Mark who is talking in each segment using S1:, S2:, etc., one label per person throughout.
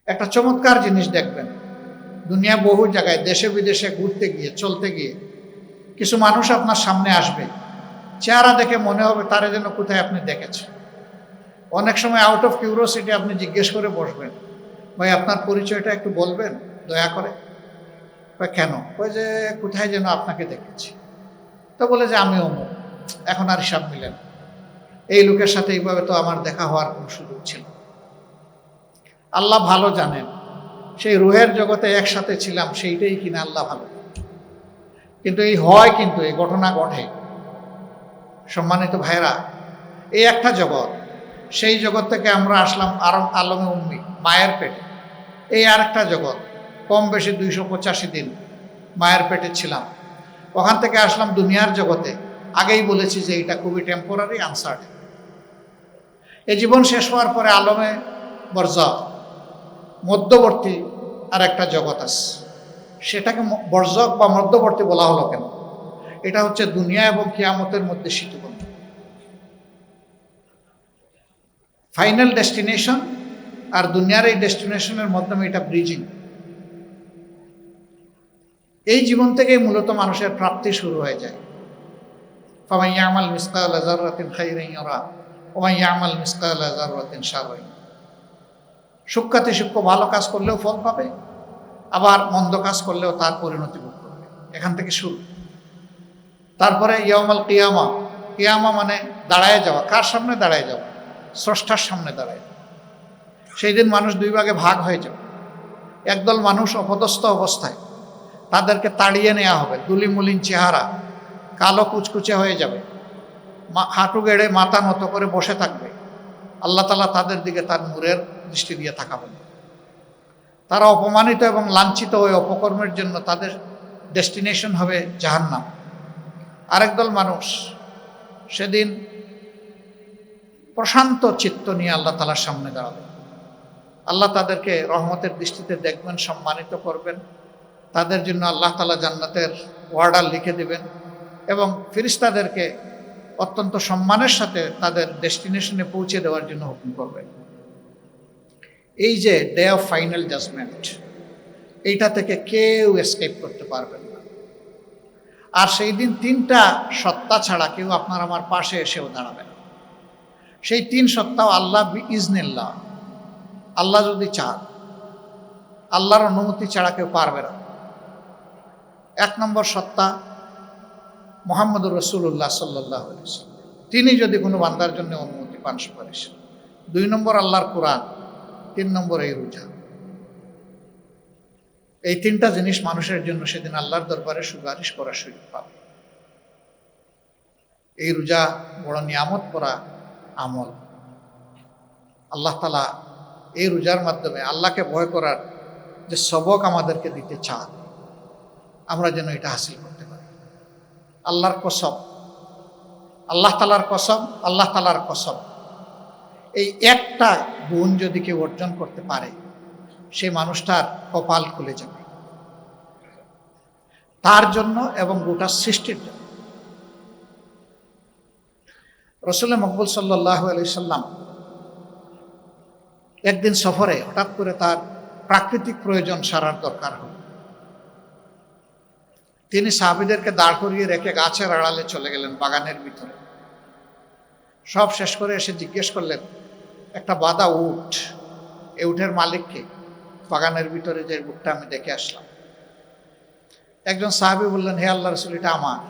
S1: একটা চমৎকার জিনিস দেখবেন, দুনিয়া বহু জায়গায় দেশে বিদেশে ঘুরতে গিয়ে চলতে গিয়ে কিছু মানুষ আপনার সামনে আসবে, চেহারা দেখে মনে হবে তারা যেন কোথায় আপনি দেখেছেন। অনেক সময় আউট অফ কিউরিওসিটি আপনি জিজ্ঞেস করে বসবেন, ভাই আপনার পরিচয়টা একটু বলবেন দয়া করে। কেন? ওই যে কোথায় যেন আপনাকে দেখেছি। তো বলে যে আমি অমুক। এখন আর হিসাব মিলেন, এই লোকের সাথে এইভাবে তো আমার দেখা হওয়ার কোনো সুযোগ ছিল। আল্লাহ ভালো জানেন সেই রুহের জগতে একসাথে ছিলাম, সেইটাই কিনা আল্লাহ ভালো। কিন্তু এই হয়, কিন্তু এই ঘটনা ঘটে। সম্মানিত ভাইরা, এই একটা জগৎ, সেই জগৎ থেকে আমরা আসলাম আলমে উম্মি, মায়ের পেটে। এই আর একটা জগৎ, কম বেশি 285 দিন মায়ের পেটে ছিলাম। ওখান থেকে আসলাম দুনিয়ার জগতে। আগেই বলেছি যে এটা খুবই টেম্পোরারি, আনসার্টেন। এই জীবন শেষ হওয়ার পরে আলমে বরজাখ, মধ্যবর্তী আর একটা জগৎ আছে। সেটাকে বরজাখ বা মধ্যবর্তী বলা হলো কেন? এটা হচ্ছে দুনিয়া এবং কিয়ামতের মধ্যে সেতুবন্ধ। ফাইনাল ডেস্টিনেশন আর দুনিয়ার এই ডেস্টিনেশনের মাধ্যমে এটা ব্রিজিং। এই জীবন থেকেই মূলত মানুষের প্রাপ্তি শুরু হয়ে যায়। ফামান ইয়ামাল মিসকালা যাররাতিন খাইরান ইয়ারা ওয়া মান ইয়ামাল মিসকালা যাররাতিন শাররান ইয়ারা। সূক্ষ্মাতি সূক্ষ্ম ভালো কাজ করলেও ফল পাবে, আবার মন্দ কাজ করলেও তার পরিণতি ভোগ করবে। এখান থেকে শুরু। তারপরে ইয়াউমাল কিয়ামা, কিয়ামা মানে দাঁড়ায় যাওয়া। কার সামনে দাঁড়ায় যাওয়া? স্রষ্টার সামনে দাঁড়ায়। সেই দিন মানুষ দুই ভাগে ভাগ হয়ে যাবে। একদল মানুষ অপদস্থ অবস্থায়, তাদেরকে তাড়িয়ে নেওয়া হবে। দুলিমুলিন চেহারা, কালো কুচকুচে হয়ে যাবে, হাঁটু গেড়ে মাথা নত করে বসে থাকবে। আল্লাহ তাআলা তাদের দিকে তার নূরের দৃষ্টি দিয়ে তাকাবেন। তারা অপমানিত এবং লাঞ্ছিত হয়ে অপকর্মের জন্য তাদের ডেস্টিনেশন হবে জাহান্নাম। আরেক দল মানুষ সেদিন প্রশান্ত চিত্ত নিয়ে আল্লাহ তাআলার সামনে দাঁড়াবে। আল্লাহ তাদেরকে রহমতের দৃষ্টিতে দেখবেন, সম্মানিত করবেন। তাদের জন্য আল্লাহ তাআলা জান্নাতের ওয়ার্ডার লিখে দেবেন এবং ফেরেশতাদেরকে অত্যন্ত সম্মানের সাথে তাদের ডেস্টিনেশনে পৌঁছে দেওয়ার জন্য হুকুম করবেন। এই যে ডে অফ ফাইনাল জাজমেন্ট, এইটা থেকে কেউ এসকেপ করতে পারবেন না। আর সেই দিন তিনটা সত্তা ছাড়া কেউ আপনার আমার পাশে এসেও দাঁড়াবে না। সেই তিন সত্তাও আল্লাহ বিইজনিল্লাহ, আল্লাহ যদি চান, আল্লাহর অনুমতি ছাড়া কেউ পারবে না। এক নম্বর সত্তা মুহাম্মদুর রাসূলুল্লাহ সাল্লাল্লাহু আলাইহি ওয়াসাল্লাম, তিনি যদি কোনো বান্দার জন্য অনুমতি পান, সুপারিশ। 2 নম্বর আল্লাহর কোরআন, 3 নম্বর এই রোজা। এই তিনটা জিনিস মানুষের জন্য সেদিন আল্লাহর দরবারে সুপারিশ করার সুযোগ পাবে। এই রোজা বড় নিয়ামত করা আমল। আল্লাহ তাআলা এই রোজার মাধ্যমে আল্লাহকে ভয় করার যে সবক আমাদেরকে দিতে চান, আমরা যেন এটা হাসিল করতে পারি। আল্লাহর কসম, আল্লাহ তাআলার কসম, আল্লাহ তাআলার কসম, এই একটা গুণ যদি কেউ অর্জন করতে পারে, সেই মানুষটার কপাল খুলে যাবে, তার জন্য এবং গোটা সৃষ্টির জন্য। রাসূল মকবুল সাল্লাল্লাহু আলাইহি সাল্লাম একদিন সফরে হঠাৎ করে তার প্রাকৃতিক প্রয়োজন সারার দরকার হল। তিনি সাহাবীদেরকে দাঁড় করিয়ে রেখে গাছের আড়ালে চলে গেলেন, বাগানের ভিতরে। সব শেষ করে এসে জিজ্ঞেস করলেন, একটা বাঁধা উট, এই উটের মালিককে? বাগানের ভিতরে যে উটটা আমি দেখে আসলাম। একজন সাহাবী বললেন, হে আল্লাহর রাসূল, এটা আমার।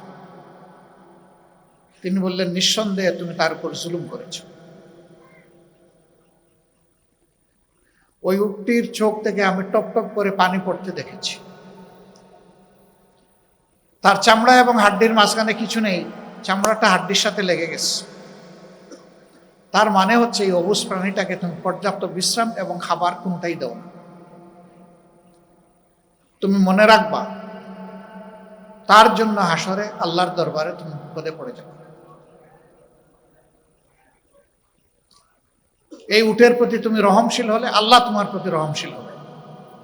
S1: তিনি বললেন, নিঃসন্দেহে তুমি তার উপর জুলুম করেছ। ওই উটটির চোখ থেকে আমি টপ টপ করে পানি পড়তে দেখেছি। তার চামড়া এবং হাড্ডির মাঝখানে কিছু নেই, চামড়াটা হাড্ডির সাথে লেগে গেছে। তার মানে হচ্ছে এই অবুজ প্রাণীটাকে তুমি পর্যাপ্ত বিশ্রাম এবং খাবার কোনটাই দাও না। তুমি মনে রাখবা, তার জন্য হাসরে আল্লাহর দরবারে তুমি বিপদে পড়ে যাবে। এই উটের প্রতি তুমি রহমশীল হলে আল্লাহ তোমার প্রতি রহমশীল হবে।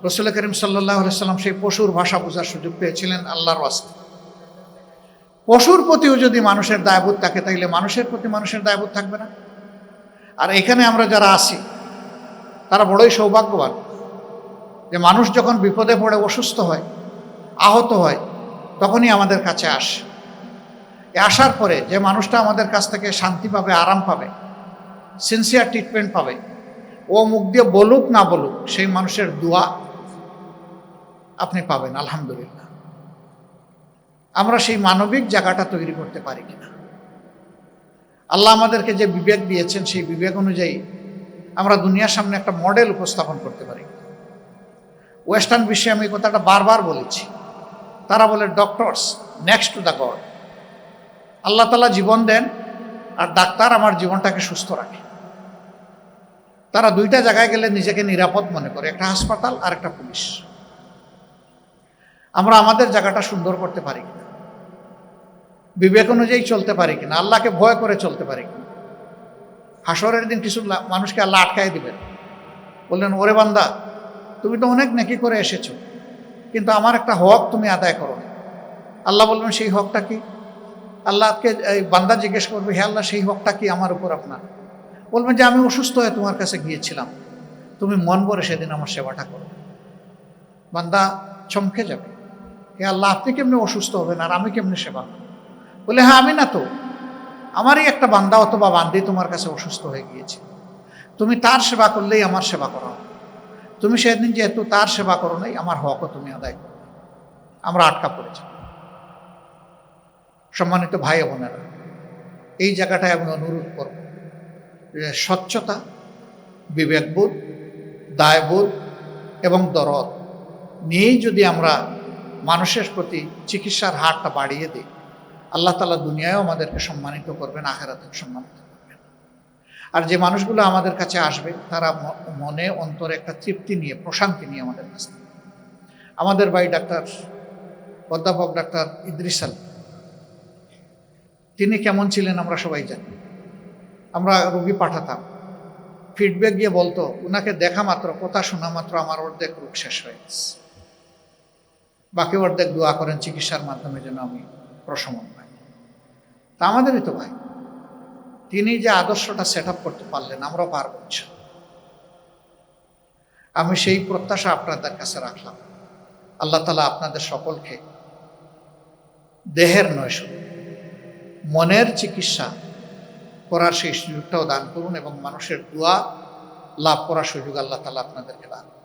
S1: রাসূল করিম সাল্লাল্লাহু আলাইহি সাল্লাম সেই পশুর ভাষা বোঝার সুযোগ পেয়েছিলেন আল্লাহর ওয়াস্তে। পশুর প্রতিও যদি মানুষের দায়বোধ থাকে, তাইলে মানুষের প্রতি মানুষের দায়বোধ থাকবে না? আর এখানে আমরা যারা আছি তারা বড়ই সৌভাগ্যবান। যে মানুষ যখন বিপদে পড়ে অসুস্থ হয়, আহত হয়, তখনই আমাদের কাছে আসে। আসার পরে যে মানুষটা আমাদের কাছ থেকে শান্তি পাবে, আরাম পাবে, সিনসিয়ার ট্রিটমেন্ট পাবে, ও মুখ দিয়ে বলুক না বলুক, সেই মানুষের দোয়া আপনি পাবেন আলহামদুলিল্লাহ। আমরা সেই মানবিক জায়গাটা তৈরি করতে পারি কিনা? আল্লাহ আমাদেরকে যে বিবেক দিয়েছেন, সেই বিবেক অনুযায়ী আমরা দুনিয়ার সামনে একটা মডেল উপস্থাপন করতে পারি। ওয়েস্টার্ন বিশ্বে আমি এই কথাটা বারবার বলেছি, তারা বলে doctors next to the god. Allah তাআলা জীবন দেন আর ডাক্তার আমার জীবনটাকে সুস্থ রাখে। তারা দুইটা জায়গায় গেলে নিজেকে নিরাপদ মনে করে, একটা হাসপাতাল আর একটা পুলিশ। আমরা আমাদের জায়গাটা সুন্দর করতে পারি কিনা, বিবেক অনুযায়ী চলতে পারি কিনা, আল্লাহকে ভয় করে চলতে পারি কিনা। হাসরের দিন কিছু মানুষকে আল্লাহ আটকায় দিবেন, বললেন ওরে বান্দা, তুমি তো অনেক নেকি করে এসেছো, কিন্তু আমার একটা হক তুমি আদায় করো না। আল্লাহ বলবেন সেই হকটা কি? আল্লাহকে এই বান্দা জিজ্ঞেস করবে, হে আল্লাহ সেই হকটা কি আমার উপর আপনার? বলবেন যে আমি অসুস্থ হয়ে তোমার কাছে গিয়েছিলাম, তুমি মন ভরে সেদিন আমার সেবাটা করো। বান্দা চমকে যাবে, হে আল্লাহ আপনি কেমনি অসুস্থ হবেন আর আমি কেমনি সেবা করব? বলে হ্যাঁ আমি না তো, আমারই একটা বান্দা অথবা বান্দি তোমার কাছে অসুস্থ হয়ে গিয়েছে, তুমি তার সেবা করলেই আমার সেবা করা হবে। তুমি সেদিন যেহেতু তার সেবা করো নাই, আমার হকও তুমি আদায় করো। আমরা আটকা পড়েছি। সম্মানিত ভাই বোনেরা, এই জায়গাটায় আমি অনুরোধ করব যে স্বচ্ছতা, বিবেকবোধ, দায়বোধ এবং দরদ নিয়েই যদি আমরা মানুষের প্রতি চিকিৎসার হারটা বাড়িয়ে দিই, আল্লাহ তাআলা দুনিয়ায়ও আমাদেরকে সম্মানিত করবেন, আখিরাতেও সম্মানিত করবেন। আর যে মানুষগুলো আমাদের কাছে আসবে, তারা মনে অন্তরে একটা তৃপ্তি নিয়ে, প্রশান্তি নিয়ে আমাদের কাছ থেকে। আমাদের ভাই ডাক্তার অধ্যাপক ডাক্তার ইদ্রিস আলী, তিনি কেমন ছিলেন আমরা সবাই জানি। আমরা রোগী পাঠাতাম, ফিডব্যাক গিয়ে বলতো, ওনাকে দেখা মাত্র, কথা শোনা মাত্র আমার অর্ধেক রোগ শেষ হয়ে গেছে, বাকি অর্ধেক দোয়া করেন চিকিৎসার মাধ্যমে যেন আমি প্রশমন পাই। তা আমাদেরই তো ভাই, তিনি যে আদর্শটা সেট আপ করতে পারলেন, আমরাও পারব ইনশাআল্লাহ। আমি সেই প্রত্যাশা আপনাদের কাছে রাখলাম। আল্লাহ তাআলা আপনাদের সকলকে দেহের নয়, শুধু মনের চিকিৎসা করার সেই সুযোগটাও দান করুন এবং মানুষের দোয়া লাভ করার সুযোগ আল্লাহ তাআলা আপনাদেরকে দান করুন।